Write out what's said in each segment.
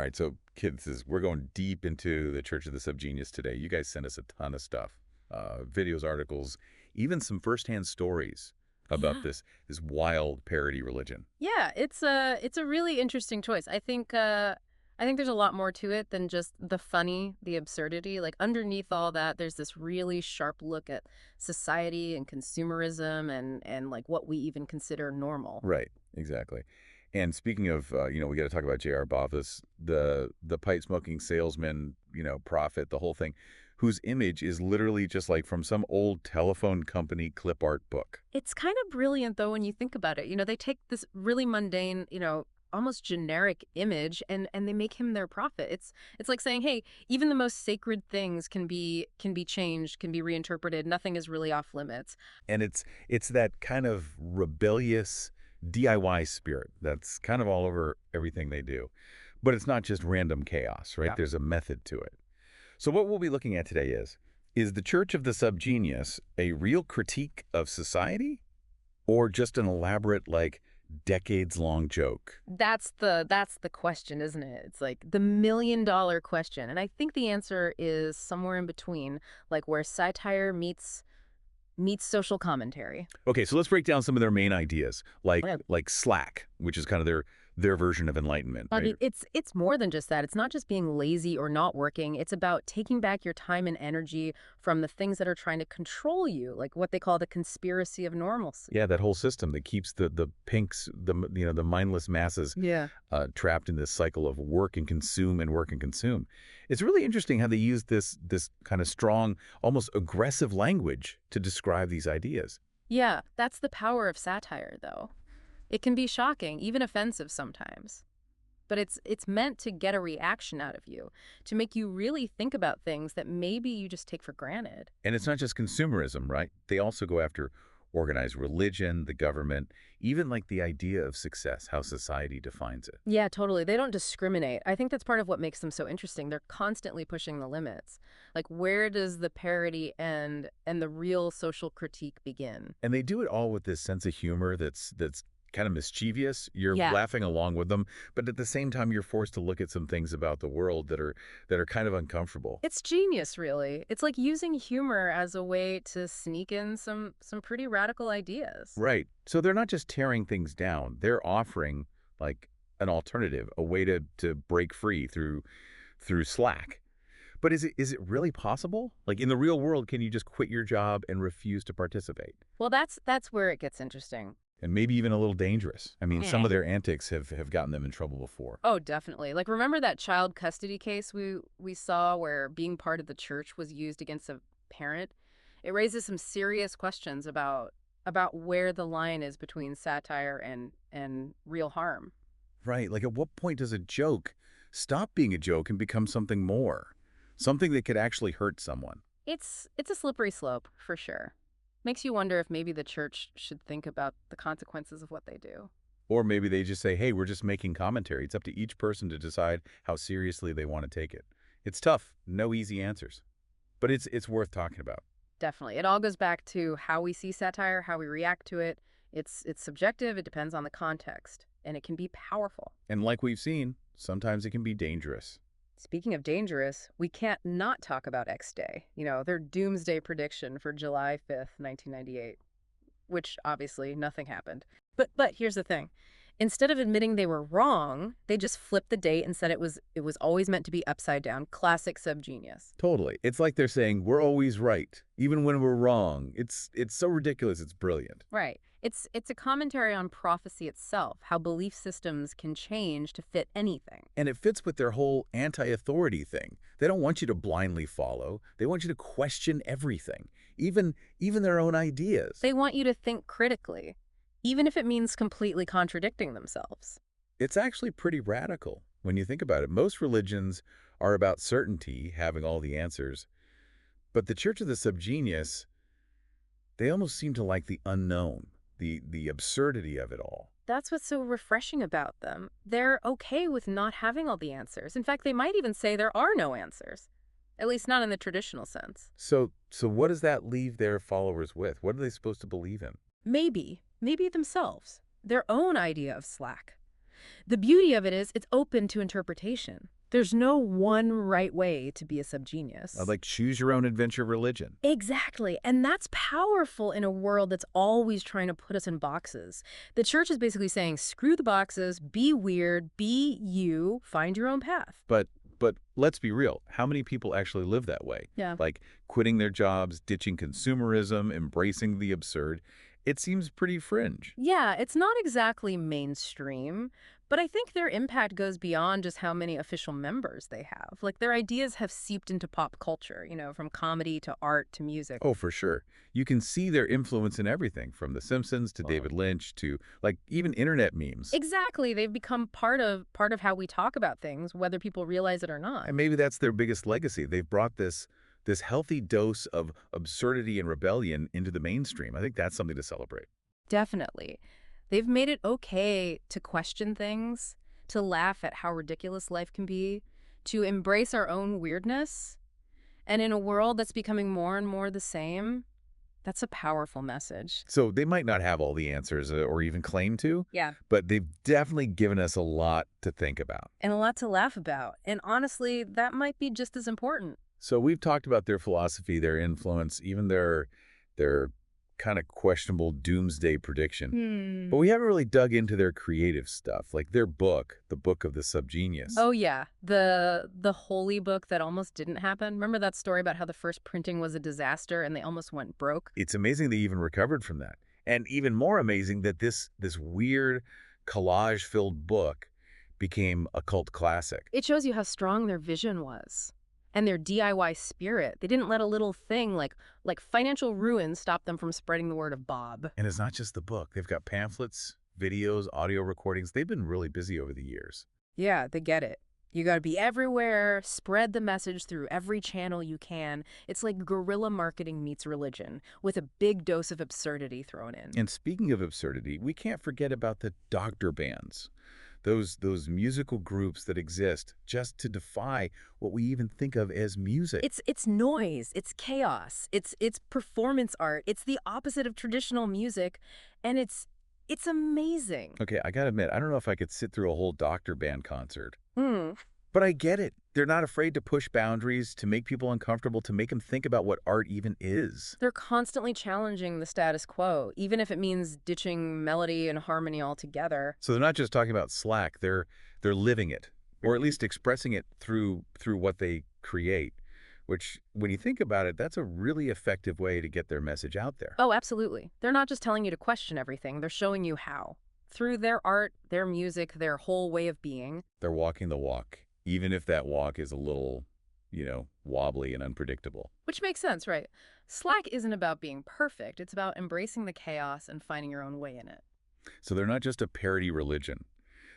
All right, so kids, we're going deep into the Church of the Subgenius today. You guys sent us a ton of stuff, videos, articles, even some firsthand stories about Yeah. this wild parody religion. Yeah, it's a really interesting choice. I think there's a lot more to it than just the funny, the absurdity. Like underneath all that, there's this really sharp look at society and consumerism and like what we even consider normal. Right, exactly. And speaking of, we got to talk about J.R. Bothas, the pipe smoking salesman, prophet, the whole thing, whose image is literally just like from some old telephone company clip art book. It's kind of brilliant though when you think about it. They take this really mundane, almost generic image and they make him their prophet. It's like saying, "Hey, even the most sacred things can be changed, can be reinterpreted. Nothing is really off limits." And it's that kind of rebellious DIY spirit that's kind of all over everything they do. But it's not just random chaos, right? Yeah. There's a method to it. So what we'll be looking at today is the Church of the Subgenius a real critique of society or just an elaborate, like, decades-long joke? That's the question, isn't it? It's like the $1 million question. And I think the answer is somewhere in between, like where satire meets social commentary. Okay, so let's break down some of their main ideas, like Yeah. like Slack, which is kind of their version of enlightenment, I right? mean, it's more than just that. It's not just being lazy or not working. It's about taking back your time and energy from the things that are trying to control you, like what they call the conspiracy of normalcy. Yeah, that whole system that keeps the pinks, the mindless masses Yeah. trapped in this cycle of work and consume and work and consume. It's really interesting how they use this kind of strong, almost aggressive language to describe these ideas. Yeah, that's the power of satire, though. It can be shocking, even offensive sometimes. But it's meant to get a reaction out of you, to make you really think about things that maybe you just take for granted. And it's not just consumerism, right? They also go after organized religion, the government, even like the idea of success, how society defines it. Yeah, totally. They don't discriminate. I think that's part of what makes them so interesting. They're constantly pushing the limits. Like, where does the parody end and the real social critique begin? And they do it all with this sense of humor that's kind of mischievous. You're Yeah. laughing along with them, but at the same time you're forced to look at some things about the world that are kind of uncomfortable. It's genius, really. It's like using humor as a way to sneak in some pretty radical ideas. Right. So they're not just tearing things down. They're offering like an alternative, a way to break free through Slack. But is it really possible? Like in the real world, can you just quit your job and refuse to participate? Well, that's where it gets interesting. And maybe even a little dangerous. I mean, some Eh. of their antics have gotten them in trouble before. Oh, definitely. Like remember that child custody case we saw where being part of the church was used against a parent? It raises some serious questions about where the line is between satire and real harm. Right. Like at what point does a joke stop being a joke and become something more? Something that could actually hurt someone. It's a slippery slope, for sure. Makes you wonder if maybe the church should think about the consequences of what they do. Or maybe they just say, hey, we're just making commentary. It's up to each person to decide how seriously they want to take it. It's tough. No easy answers. But it's worth talking about. Definitely. It all goes back to how we see satire, how we react to it. It's subjective, it depends on the context, and it can be powerful. And like we've seen, sometimes it can be dangerous. Speaking of dangerous, we can't not talk about X Day. Their doomsday prediction for July 5th, 1998, which obviously nothing happened. But here's the thing. Instead of admitting they were wrong, they just flipped the date and said it was always meant to be upside down. Classic subgenius. Totally. It's like they're saying, we're always right, even when we're wrong. It's so ridiculous, it's brilliant. Right. It's a commentary on prophecy itself, how belief systems can change to fit anything. And it fits with their whole anti-authority thing. They don't want you to blindly follow. They want you to question everything, even their own ideas. They want you to think critically, even if it means completely contradicting themselves. It's actually pretty radical when you think about it. Most religions are about certainty, having all the answers. But the Church of the Subgenius, they almost seem to like the unknown, the absurdity of it all. That's what's so refreshing about them. They're okay with not having all the answers. In fact, they might even say there are no answers, at least not in the traditional sense. So what does that leave their followers with? What are they supposed to believe in? Maybe themselves, their own idea of slack. The beauty of it is it's open to interpretation. There's no one right way to be a subgenius. Like choose your own adventure religion. Exactly. And that's powerful in a world that's always trying to put us in boxes. The church is basically saying, screw the boxes, be weird, be you, find your own path. But let's be real. How many people actually live that way? Yeah. Like quitting their jobs, ditching consumerism, embracing the absurd. It seems pretty fringe. Yeah, it's not exactly mainstream, but I think their impact goes beyond just how many official members they have. Like, their ideas have seeped into pop culture, from comedy to art to music. Oh, for sure. You can see their influence in everything from The Simpsons to David Lynch to like even internet memes. Exactly. They've become part of how we talk about things, whether people realize it or not. And maybe that's their biggest legacy. They've brought this healthy dose of absurdity and rebellion into the mainstream. I think that's something to celebrate. Definitely. They've made it okay to question things, to laugh at how ridiculous life can be, to embrace our own weirdness. And in a world that's becoming more and more the same, that's a powerful message. So they might not have all the answers or even claim to, Yeah. but they've definitely given us a lot to think about. And a lot to laugh about. And honestly, that might be just as important. So we've talked about their philosophy, their influence, even their kind of questionable doomsday prediction. But we haven't really dug into their creative stuff, like their book, The Book of the Subgenius. Oh yeah, the holy book that almost didn't happen. Remember that story about how the first printing was a disaster and they almost went broke? It's amazing they even recovered from that. And even more amazing that this weird collage-filled book became a cult classic. It shows you how strong their vision was. And their DIY spirit. They didn't let a little thing like financial ruin stop them from spreading the word of Bob. And it's not just the book. They've got pamphlets, videos, audio recordings. They've been really busy over the years. Yeah, they get it. You gotta be everywhere, spread the message through every channel you can. It's like guerrilla marketing meets religion, with a big dose of absurdity thrown in. And speaking of absurdity, we can't forget about the doctor bands. Those musical groups that exist just to defy what we even think of as music. It's noise, it's chaos, it's performance art, it's the opposite of traditional music, and it's amazing. Okay, I gotta admit, I don't know if I could sit through a whole doctor band concert. Hmm. But I get it. They're not afraid to push boundaries, to make people uncomfortable, to make them think about what art even is. They're constantly challenging the status quo, even if it means ditching melody and harmony altogether. So they're not just talking about slack, they're living it, or at least expressing it through what they create, which when you think about it, that's a really effective way to get their message out there. Oh, absolutely. They're not just telling you to question everything, they're showing you how. Through their art, their music, their whole way of being. They're walking the walk, even if that walk is a little, wobbly and unpredictable. Which makes sense, right? Slack isn't about being perfect. It's about embracing the chaos and finding your own way in it. So they're not just a parody religion.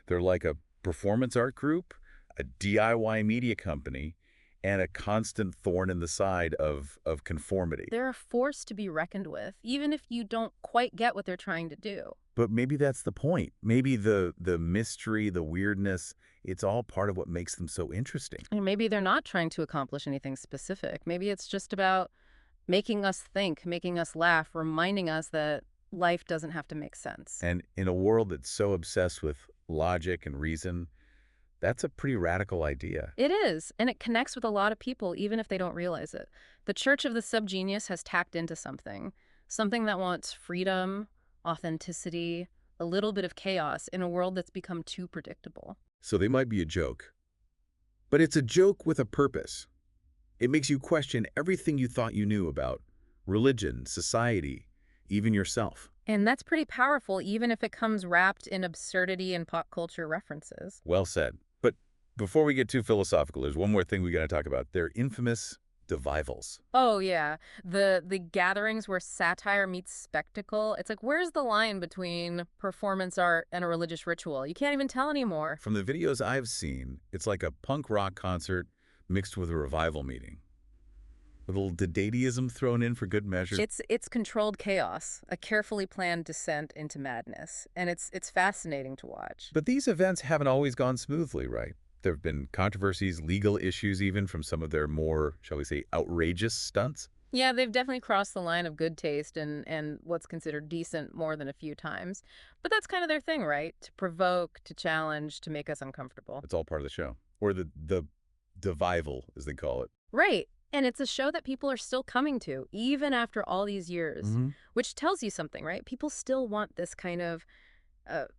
They're like a performance art group, a DIY media company, and a constant thorn in the side of conformity. They're a force to be reckoned with, even if you don't quite get what they're trying to do. But maybe that's the point. Maybe the mystery, the weirdness, it's all part of what makes them so interesting. And maybe they're not trying to accomplish anything specific. Maybe it's just about making us think, making us laugh, reminding us that life doesn't have to make sense. And in a world that's so obsessed with logic and reason, that's a pretty radical idea. It is, and it connects with a lot of people, even if they don't realize it. The Church of the Subgenius has tapped into something that wants freedom, authenticity, a little bit of chaos in a world that's become too predictable. So they might be a joke, but it's a joke with a purpose. It makes you question everything you thought you knew about religion, society, even yourself. And that's pretty powerful, even if it comes wrapped in absurdity and pop culture references. Well said. But before we get too philosophical, there's one more thing we got to talk about. Their infamous devivals. Oh, yeah. The gatherings where satire meets spectacle. It's like, where's the line between performance art and a religious ritual? You can't even tell anymore. From the videos I've seen, it's like a punk rock concert mixed with a revival meeting. A little dadaism thrown in for good measure. It's controlled chaos, a carefully planned descent into madness, and it's fascinating to watch. But these events haven't always gone smoothly, right? There have been controversies, legal issues even from some of their more, shall we say, outrageous stunts. Yeah, they've definitely crossed the line of good taste and what's considered decent more than a few times. But that's kind of their thing, right? To provoke, to challenge, to make us uncomfortable. It's all part of the show. Or the devival, as they call it. Right. And it's a show that people are still coming to, even after all these years, Hmm. which tells you something, right? People still want this kind of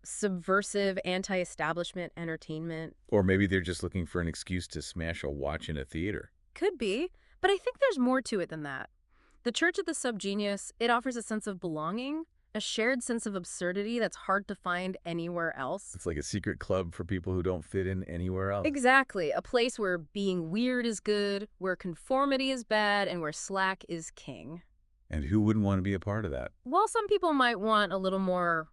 subversive, anti-establishment entertainment. Or maybe they're just looking for an excuse to smash a watch in a theater. Could be, but I think there's more to it than that. The Church of the Subgenius, it offers a sense of belonging, a shared sense of absurdity that's hard to find anywhere else. It's like a secret club for people who don't fit in anywhere else. Exactly, a place where being weird is good, where conformity is bad, and where slack is king. And who wouldn't want to be a part of that? While some people might want a little more,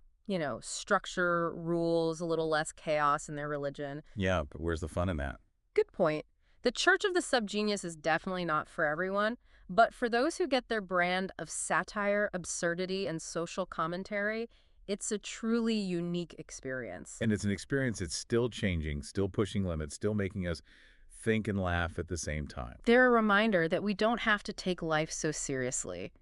structure, rules, a little less chaos in their religion. Yeah, but where's the fun in that? Good point. The Church of the Subgenius is definitely not for everyone, but for those who get their brand of satire, absurdity, and social commentary, it's a truly unique experience. And it's an experience that's still changing, still pushing limits, still making us think and laugh at the same time. They're a reminder that we don't have to take life so seriously,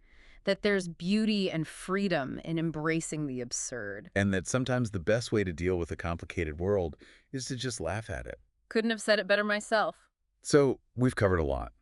that there's beauty and freedom in embracing the absurd. And that sometimes the best way to deal with a complicated world is to just laugh at it. Couldn't have said it better myself. So we've covered a lot.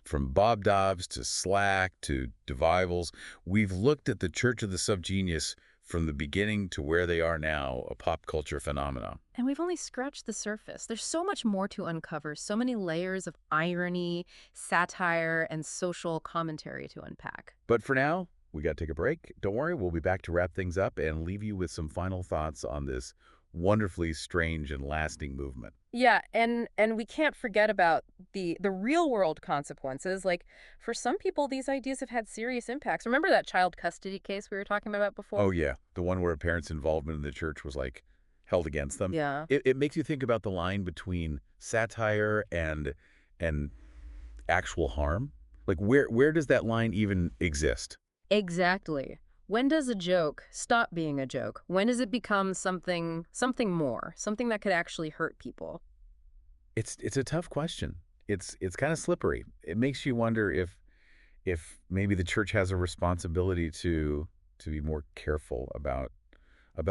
From Bob Dobbs to Slack to Devivals, we've looked at the Church of the Subgenius from the beginning to where they are now, a pop culture phenomenon. And we've only scratched the surface. There's so much more to uncover, so many layers of irony, satire, and social commentary to unpack. But for now, we got to take a break. Don't worry, we'll be back to wrap things up and leave you with some final thoughts on this wonderfully strange and lasting movement. Yeah, and we can't forget about the real world consequences. Like, for some people, these ideas have had serious impacts. Remember that child custody case we were talking about before? Oh, yeah. The one where a parent's involvement in the church was like held against them. Yeah. It makes you think about the line between satire and actual harm. Like where does that line even exist? Exactly. When does a joke stop being a joke? When does it become something more, something that could actually hurt people? It's a tough question. It's kind of slippery. It makes you wonder if maybe the church has a responsibility to be more careful about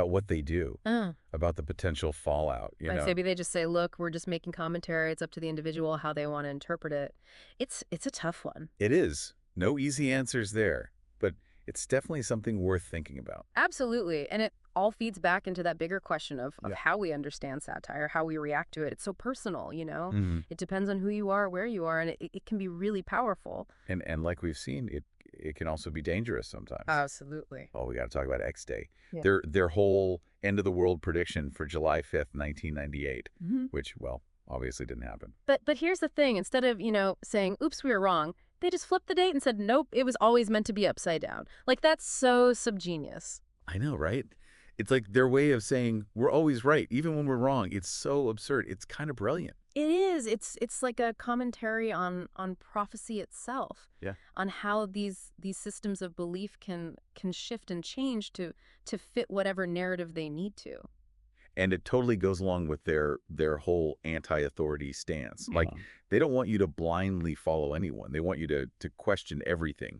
what they do, Uh, about the potential fallout, you know. Maybe they just say, look, we're just making commentary. It's up to the individual how they want to interpret it. It's a tough one. It is. No easy answers there, but it's definitely something worth thinking about. Absolutely. And it all feeds back into that bigger question of Yeah. how we understand satire, how we react to it. It's so personal, you know? Mhm. It depends on who you are, where you are, and it can be really powerful. And like we've seen, it can also be dangerous sometimes. Absolutely. Oh, we got to talk about X Day. Yeah. Their whole end of the world prediction for July 5th, 1998, Hmm. which, well, obviously didn't happen. But here's the thing. Instead of, saying, oops, we were wrong, they just flipped the date and said, nope, it was always meant to be upside down. Like, that's so subgenius. I know, right? It's like their way of saying we're always right, even when we're wrong. It's so absurd. It's kind of brilliant. It is. It's like a commentary on prophecy itself. Yeah. On how these systems of belief can shift and change to fit whatever narrative they need to. And it totally goes along with their whole anti-authority stance. Like, they don't want you to blindly follow anyone. They want you to question everything,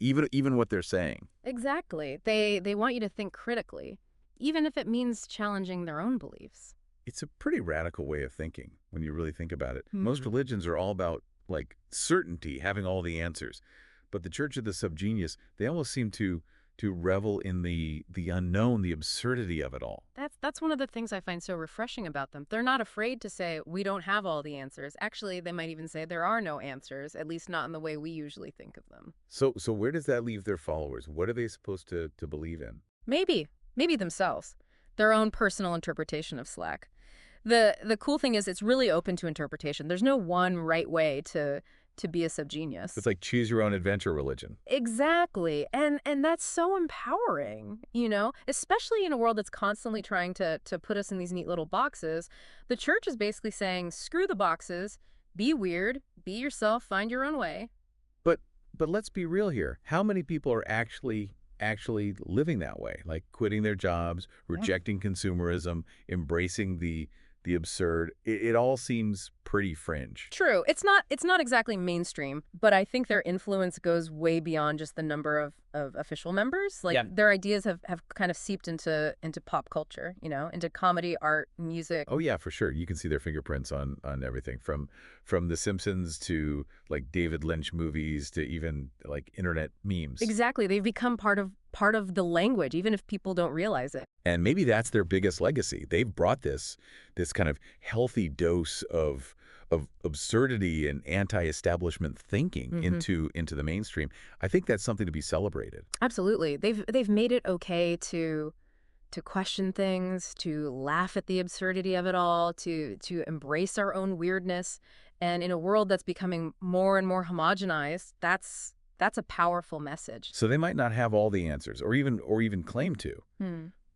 even what they're saying. Exactly. They want you to think critically, even if it means challenging their own beliefs. It's a pretty radical way of thinking when you really think about it. Mhm. Most religions are all about, like, certainty, having all the answers. But the Church of the Subgenius, they almost seem to revel in the unknown, the absurdity of it all. That's one of the things I find so refreshing about them. They're not afraid to say, we don't have all the answers. Actually, they might even say there are no answers, at least not in the way we usually think of them. So where does that leave their followers? What are they supposed to believe in? Maybe themselves, their own personal interpretation of Slack. The cool thing is it's really open to interpretation. There's no one right way to be a subgenius. It's like choose your own adventure religion. Exactly. And that's so empowering, especially in a world that's constantly trying to put us in these neat little boxes. The church is basically saying, screw the boxes, be weird, be yourself, find your own way. But let's be real here. How many people are actually living that way? Like quitting their jobs, rejecting consumerism, embracing the the absurd, it all seems pretty fringe. True. It's not exactly mainstream, but I think their influence goes way beyond just the number of official members. Like Yeah. their ideas have kind of seeped into pop culture, into comedy, art, music. Oh yeah, for sure. You can see their fingerprints on everything from The Simpsons to like David Lynch movies to even like internet memes. Exactly. They've become part of the language, even if people don't realize it. And maybe that's their biggest legacy. They've brought this kind of healthy dose of absurdity and anti-establishment thinking into the mainstream. I think that's something to be celebrated. Absolutely. They've made it okay to question things, to laugh at the absurdity of it all, to embrace our own weirdness. And in a world that's becoming more and more homogenized, that's a powerful message. So they might not have all the answers or even claim to,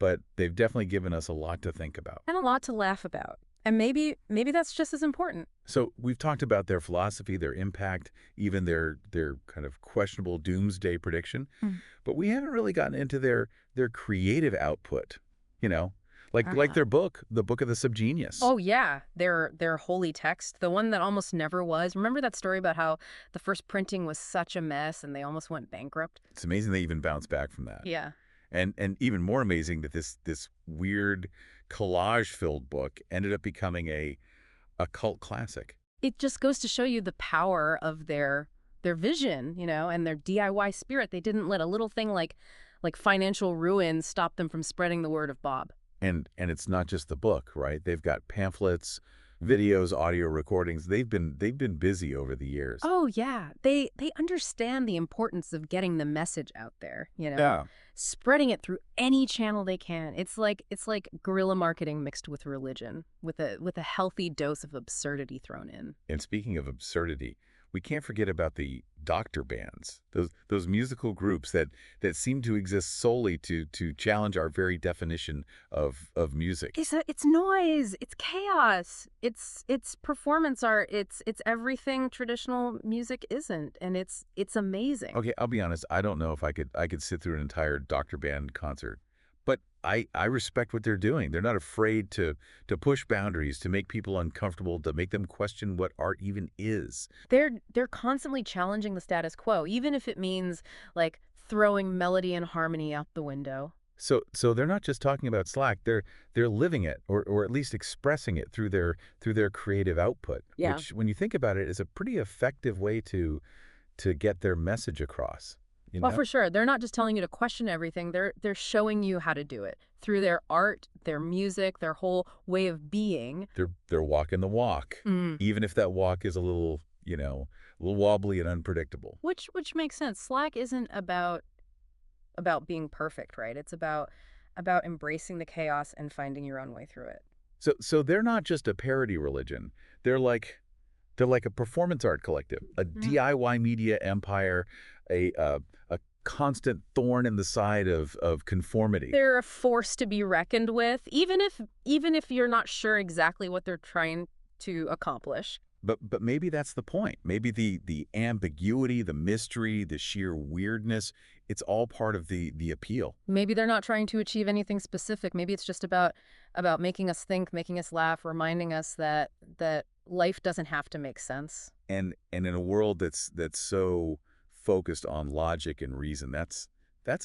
but they've definitely given us a lot to think about. And a lot to laugh about. And maybe that's just as important. So we've talked about their philosophy, their impact, even their kind of questionable doomsday prediction, but we haven't really gotten into their creative output, like their book, the Book of the Subgenius. Oh yeah, their holy text, the one that almost never was. Remember that story about how the first printing was such a mess and they almost went bankrupt? It's amazing they even bounced back from that. Yeah. And even more amazing that this weird collage-filled book ended up becoming a cult classic. It just goes to show you the power of their vision, and their DIY spirit. They didn't let a little thing like financial ruin stop them from spreading the word of Bob. And it's not just the book, right? They've got pamphlets, videos, audio recordings. They've been busy over the years. Oh yeah, they understand the importance of getting the message out there, Yeah. spreading it through any channel they can. It's like guerrilla marketing mixed with religion, with a healthy dose of absurdity thrown in. And speaking of absurdity, we can't forget about the doctor bands, those musical groups that seem to exist solely to challenge our very definition of music. It's noise, it's chaos, it's performance art, it's everything traditional music isn't, and it's amazing. Okay, I'll be honest, I don't know if I could sit through an entire doctor band concert. But I respect what they're doing. They're not afraid to push boundaries, to make people uncomfortable, to make them question what art even is. They're constantly challenging the status quo, even if it means like throwing melody and harmony out the window. So they're not just talking about Slack. They're living it, or at least expressing it through their creative output. Yeah. Which, when you think about it, is a pretty effective way to get their message across. Well, for sure. They're not just telling you to question everything. They're showing you how to do it through their art, their music, their whole way of being. They're walking the walk, even if that walk is a little wobbly and unpredictable. Which makes sense. Slack isn't about being perfect, right? It's about embracing the chaos and finding your own way through it. So they're not just a parody religion. They're like a performance art collective, a DIY media empire, a constant thorn in the side of conformity. They're a force to be reckoned with, even if you're not sure exactly what they're trying to accomplish. But maybe that's the point. Maybe the ambiguity, the mystery, the sheer weirdness, it's all part of the appeal. Maybe they're not trying to achieve anything specific. Maybe it's just about making us think, making us laugh, reminding us that life doesn't have to make sense. And in a world that's so focused on logic and reason, that's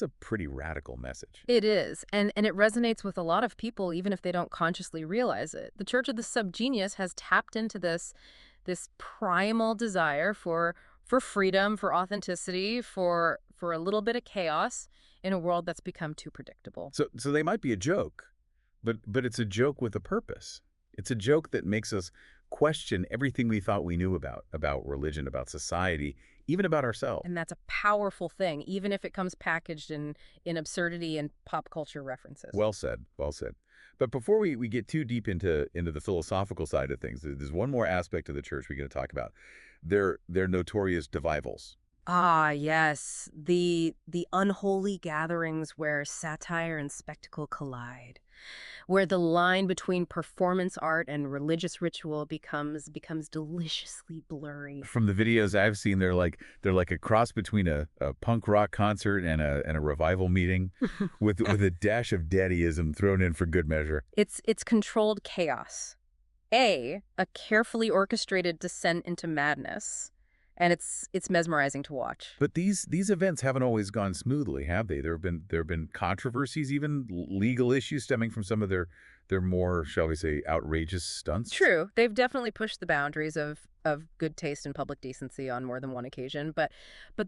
a pretty radical message. It is, and it resonates with a lot of people, even if they don't consciously realize it. The Church of the Subgenius has tapped into this primal desire for freedom, for authenticity, for a little bit of chaos in a world that's become too predictable. So they might be a joke, but it's a joke with a purpose. It's a joke that makes us question everything we thought we knew about religion, about society, even about ourselves. And that's a powerful thing, even if it comes packaged in absurdity and pop culture references. Well said, well said. But before we get too deep into the philosophical side of things, there's one more aspect of the church we're going to talk about. Their notorious devivals. Ah, yes. The unholy gatherings where satire and spectacle collide, where the line between performance art and religious ritual becomes deliciously blurry. From the videos I've seen, they're like a cross between a punk rock concert and a revival meeting with a dash of daddyism thrown in for good measure. It's controlled chaos. A carefully orchestrated descent into madness, and it's mesmerizing to watch. But these events haven't always gone smoothly, have they? There have been controversies, even legal issues stemming from some of their more, shall we say, outrageous stunts. True, they've definitely pushed the boundaries of good taste and public decency on more than one occasion, but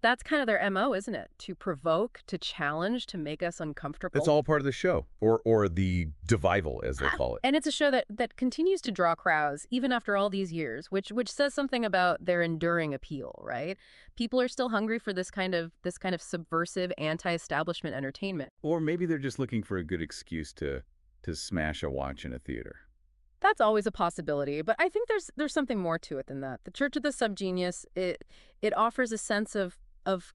that's kind of their MO, isn't it? To provoke, to challenge, to make us That's uncomfortable. all part of the show, or the devival, as they'll call it. And it's a show that continues to draw crowds even after all these years, which says something about their enduring appeal, right? People are still hungry for this kind of subversive anti-establishment entertainment. Or maybe they're just looking for a good excuse to smash a watch in a theater. That's always a possibility, but I think there's something more to it than that. The Church of the Subgenius, it offers a sense of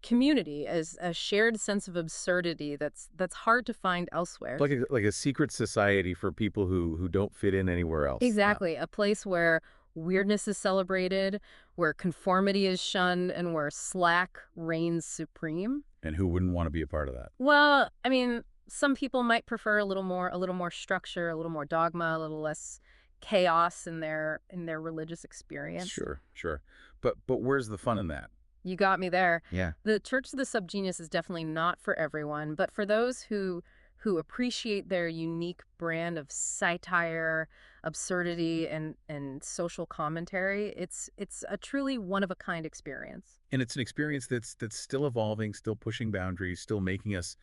community as a shared sense of absurdity that's hard to find elsewhere. Like a secret society for people who don't fit in anywhere else. Yeah. Exactly, a place where weirdness is celebrated, where conformity is shunned, and where slack reigns supreme. And who wouldn't want to be a part of that? Well, I mean, some people might prefer a little more structure, a little more dogma, a little less chaos in their religious experience. Sure, sure. But where's the fun in that? You got me there. Yeah. The Church of the Subgenius is definitely not for everyone, but for those who appreciate their unique brand of satire, absurdity, and social commentary, it's a truly one-of-a-kind experience. And it's an experience that's still evolving, still pushing boundaries, still making us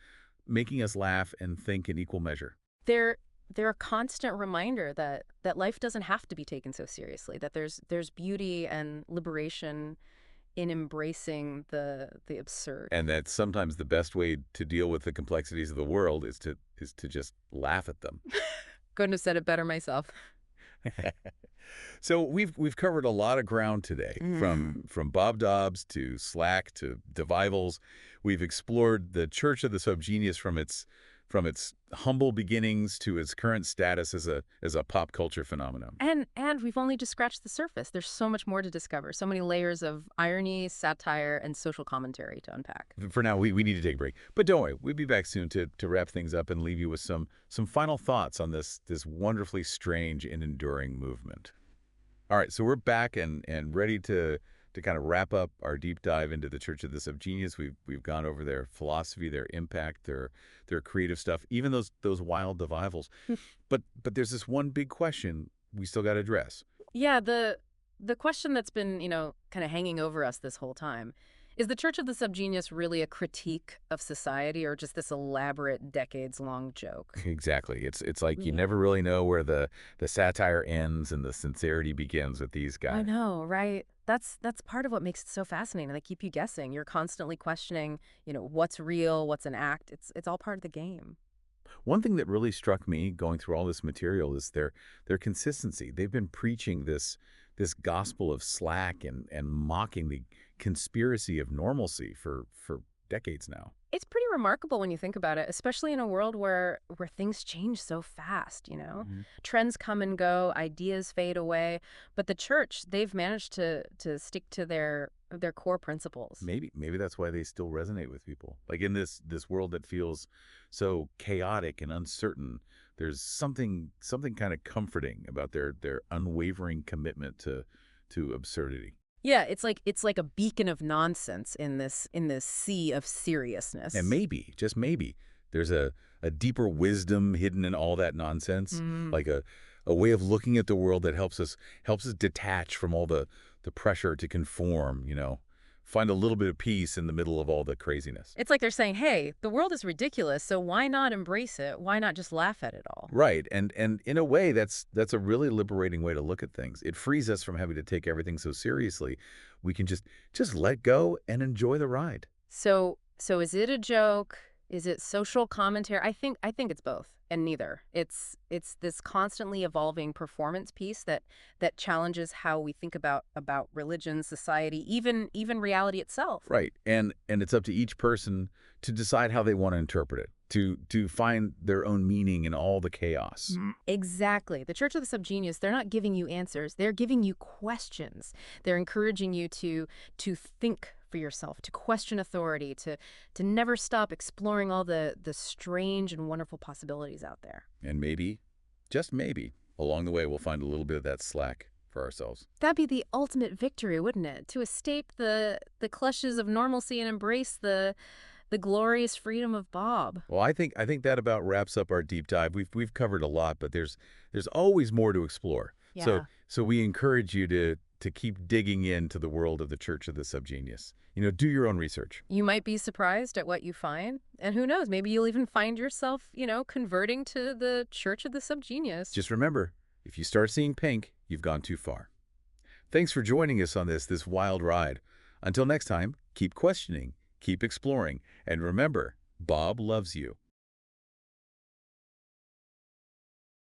laugh and think in equal measure. They're they're a constant reminder that life doesn't have to be taken so seriously, that there's beauty and liberation in embracing the absurd. And that sometimes the best way to deal with the complexities of the world is to just laugh at them. Couldn't have said it better myself. So we've covered a lot of ground today, from Bob Dobbs to Slack to Devivals. We've explored the Church of the Subgenius from its humble beginnings to its current status as a pop culture phenomenon. And we've only just scratched the surface. There's so much more to discover, so many layers of irony, satire, and social commentary to unpack. For now, we need to take a break. But don't worry, we'll be back soon to wrap things up and leave you with some final thoughts on this wonderfully strange and enduring movement. All right, so we're back and ready to kind of wrap up our deep dive into the Church of the Subgenius. We've gone over their philosophy, their impact, their creative stuff, even those wild devivals. But there's this one big question we still got to address. Yeah, the question that's been, kind of hanging over us this whole time is the Church of the Subgenius really a critique of society or just this elaborate decades-long joke? Exactly. It's like you Yeah. never really know where the satire ends and the sincerity begins with these I guys. know, right? That's part of what makes it so fascinating. They keep you guessing. You're constantly questioning, what's real, what's an act. It's all part of the game. One thing that really struck me going through all this material is their consistency. They've been preaching this gospel of slack and mocking the conspiracy of normalcy for decades now. It's pretty remarkable when you think about it, especially in a world where things change so fast. Mhm. Trends come and go, ideas fade away, but the church, they've managed to stick to their core principles. Maybe that's why they still resonate with people. Like in this world that feels so chaotic and uncertain, there's something kind of comforting about their unwavering commitment to absurdity. Yeah, it's like a beacon of nonsense in this sea of seriousness. And maybe, just maybe, there's a deeper wisdom hidden in all that nonsense, Mm. like a way of looking at the world that helps us detach from all the pressure to conform, find a little bit of peace in the middle of all the craziness. It's like they're saying, "Hey, the world is ridiculous, so why not embrace it? Why not just laugh at it all?" Right. And in a way, that's a really liberating way to look at things. It frees us from having to take everything so seriously. We can just let go and enjoy the ride. So is it a joke? Is it social commentary? I think it's both and neither. It's this constantly evolving performance piece that challenges how we think about religion, society, even reality itself. Right. And it's up to each person to decide how they want to interpret it, to find their own meaning in all the chaos. Exactly. The Church of the Subgenius, they're not giving you answers. They're giving you questions. They're encouraging you to think for yourself, to question authority, to never stop exploring all the strange and wonderful possibilities out there. And maybe, just maybe, along the way, we'll find a little bit of that slack for ourselves. That'd be the ultimate victory, wouldn't it? To escape the clutches of normalcy and embrace the glorious freedom of Bob. Well, I think that about wraps up our deep dive. We've covered a lot, but there's always more to explore. So Yeah. so we encourage you to keep digging into the world of the Church of the Subgenius. Do your own research. You might be surprised at what you find. And who knows, maybe you'll even find yourself, converting to the Church of the Subgenius. Just remember, if you start seeing pink, you've gone too far. Thanks for joining us on this wild ride. Until next time, keep questioning, keep exploring, and remember, Bob loves you.